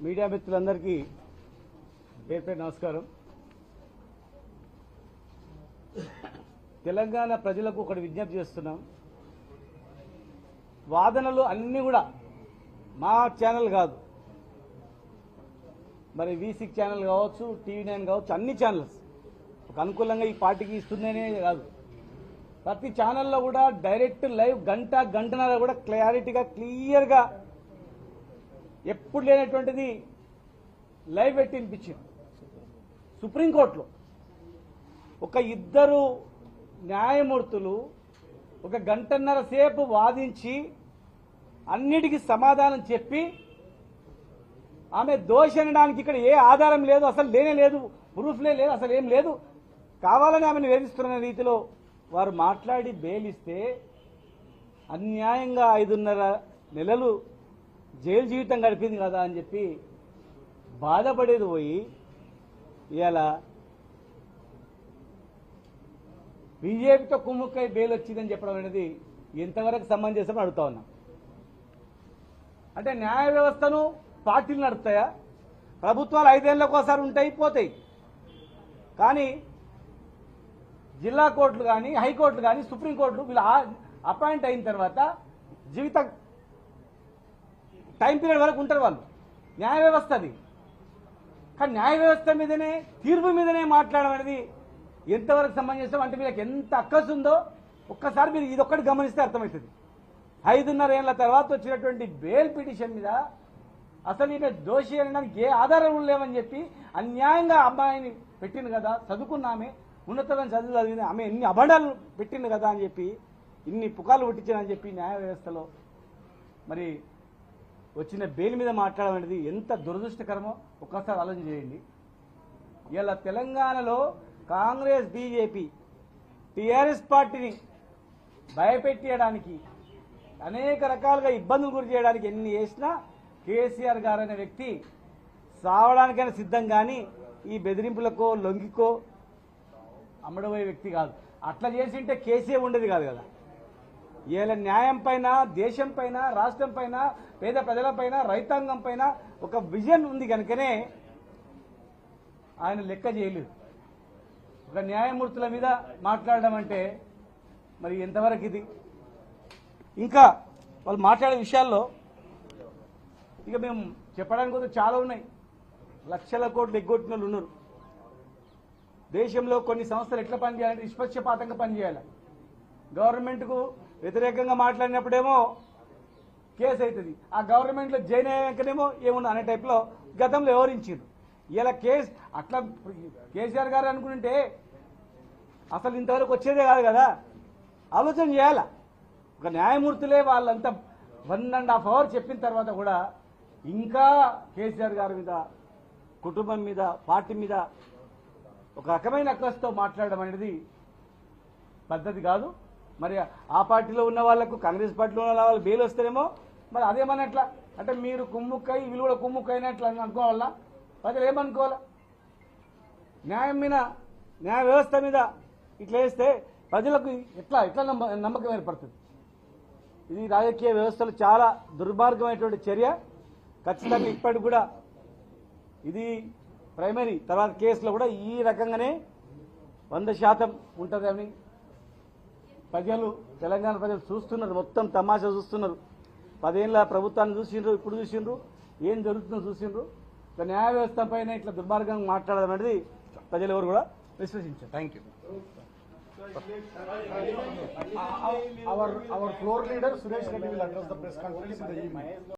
Media మిత్రులందరికీ పేరు నమస్కారం. తెలంగాణ ప్రజలకు ఒకటి విజ్ఞప్తి చేస్తున్నాం. వాదనలు అన్నీ కూడా మా ఛానల్ కాదు, మరి V6 ఛానల్ కావచ్చు, TV9 కావచ్చు, అన్ని ఛానల్స్ ఒక అనుకూలంగా ఈ పార్టీకి ఇస్తుందనే కాదు, ప్రతి ఛానల్లో కూడా డైరెక్ట్ లైవ్ గంటన్నర కూడా క్లారిటీగా క్లియర్గా ఎప్పుడు లేనటువంటిది లైవ్ పెట్టి వినిపించింది. సుప్రీంకోర్టులో ఒక ఇద్దరు న్యాయమూర్తులు ఒక గంటన్నర సేపు వాదించి అన్నిటికీ సమాధానం చెప్పి ఆమె దోషి అనడానికి ఇక్కడ ఏ ఆధారం లేదు, అసలు లేనే లేదు, ప్రూఫ్లే లేదు, అసలు ఏం లేదు, కావాలని ఆమెను వేధిస్తున్న రీతిలో వారు మాట్లాడి బెయిలిస్తే అన్యాయంగా 5.5 నెలలు జైలు జీవితం గడిపింది కదా అని చెప్పి బాధపడేది పోయి ఇవాళ బీజేపీతో కుమ్ముక్కై బెయిల్ వచ్చిందని చెప్పడం అనేది ఎంతవరకు సమంజసం అడుగుతా ఉన్నాం. అంటే న్యాయ వ్యవస్థను పార్టీలు నడుపుతాయా? ప్రభుత్వాలు 5 ఏళ్లకు ఒకసారి ఉంటాయి, పోతాయి. కానీ జిల్లా కోర్టులు కానీ, హైకోర్టులు కానీ, సుప్రీంకోర్టులు వీళ్ళు అపాయింట్ అయిన తర్వాత జీవిత టైం పీరియడ్ వరకు ఉంటారు వాళ్ళు. న్యాయ వ్యవస్థ అది. కానీ న్యాయ వ్యవస్థ మీదనే, తీర్పు మీదనే మాట్లాడడం అనేది ఎంతవరకు సమంజసం? అంటే వీళ్ళకి ఎంత అక్కసు ఉందో ఒక్కసారి మీరు ఇదొక్కటి గమనిస్తే అర్థమవుతుంది. 5.5 ఏళ్ల తర్వాత వచ్చినటువంటి బెయిల్ పిటిషన్ మీద అసలు ఈయన దోషి అనడానికి ఏ ఆధారాలు లేవని చెప్పి అన్యాయంగా అమ్మాయిని పెట్టింది కదా, చదువుకున్న ఆమె, ఉన్నతమైన చదువు చదివింది ఆమె, ఎన్ని అబండాలు పెట్టింది కదా అని చెప్పి, ఇన్ని పుకార్లు పుట్టించానని చెప్పి న్యాయ వ్యవస్థలో మరి వచ్చిన బెయిల్ మీద మాట్లాడడం అనేది ఎంత దురదృష్టకరమో ఒక్కసారి ఆలోచన చేయండి. ఇలా తెలంగాణలో కాంగ్రెస్, బీజేపీ, టీఆర్ఎస్ పార్టీని భయపెట్టేయడానికి, అనేక రకాలుగా ఇబ్బందులు గురి చేయడానికి ఎన్ని చేసినా కేసీఆర్ గారు అనే వ్యక్తి సావడానికైనా సిద్ధం, కానీ ఈ బెదిరింపులకో లొంగికో అమ్మడబోయే వ్యక్తి కాదు. అట్లా చేసింటే కేసీఆర్ ఉండేది కాదు కదా. ఇలా న్యాయం పైన, దేశం పైన, రాష్ట్రం పైన, పేద ప్రజల పైన, రైతాంగం పైన ఒక విజన్ ఉంది కనుకనే ఆయన లెక్క చేయలేదు. ఒక న్యాయమూర్తుల మీద మాట్లాడడం అంటే మరి ఎంతవరకు ఇది? ఇంకా వాళ్ళు మాట్లాడే విషయాల్లో ఇక మేము చెప్పడానికి కూడా చాలా ఉన్నాయి. లక్షల కోట్లు ఎగ్గొట్టిన వాళ్ళు ఉన్నారు. దేశంలో కొన్ని సంస్థలు ఎట్లా పనిచేయాలంటే నిష్పక్షపాతంగా పనిచేయాలి. గవర్నమెంట్కు వ్యతిరేకంగా మాట్లాడినప్పుడేమో కేసు అవుతుంది, ఆ గవర్నమెంట్లో జైన్ అయ్యాకనేమో ఏమున్నా అనే టైప్లో గతంలో వివరించారు. ఇలా కేసు అట్లా కేసీఆర్ గారు అనుకుంటే అసలు ఇంతవరకు వచ్చేదే కాదు కదా. ఆలోచన చేయాల. ఒక న్యాయమూర్తులే వాళ్ళంతా 1.5 hours చెప్పిన తర్వాత కూడా ఇంకా కేసీఆర్ గారి మీద, కుటుంబం మీద, పార్టీ మీద ఒక రకమైన అక్కస్తో మాట్లాడడం అనేది పద్ధతి కాదు. మరి ఆ పార్టీలో ఉన్న వాళ్లకు, కాంగ్రెస్ పార్టీలో ఉన్న వాళ్ళు బెయిల్ వస్తేనేమో మరి అదేమన్నట్లా అంటే మీరు కుమ్ముక్కై వీళ్ళు కూడా కుమ్ముక్కైనట్లు అనుకోవాలా? ప్రజలు ఏమనుకోవాలా? న్యాయం మీద, న్యాయ వ్యవస్థ మీద ఇట్లా వేస్తే ప్రజలకు ఎట్లా నమ్మకం ఏర్పడుతుంది? ఇది రాజకీయ వ్యవస్థలో చాలా దుర్మార్గమైనటువంటి చర్య. ఖచ్చితంగా ఇప్పటికి కూడా ఇది ప్రైమరీ తర్వాత కేసులో కూడా ఈ రకంగానే 100% ఉంటుందని ప్రజలు, తెలంగాణ ప్రజలు చూస్తున్నారు. మొత్తం తమాషా చూస్తున్నారు. 10 ఏళ్ల ప్రభుత్వాన్ని చూసిండ్రు, ఇప్పుడు చూసిండ్రు, ఏం జరుగుతుందో చూసిండ్రు. న్యాయ వ్యవస్థ పైన ఇట్లా దుర్మార్గంగా మాట్లాడడం అనేది ప్రజలు ఎవరు కూడా విశ్వసించారు. Thank you. Our floor leader Suresh Reddy will address the press conference in the evening.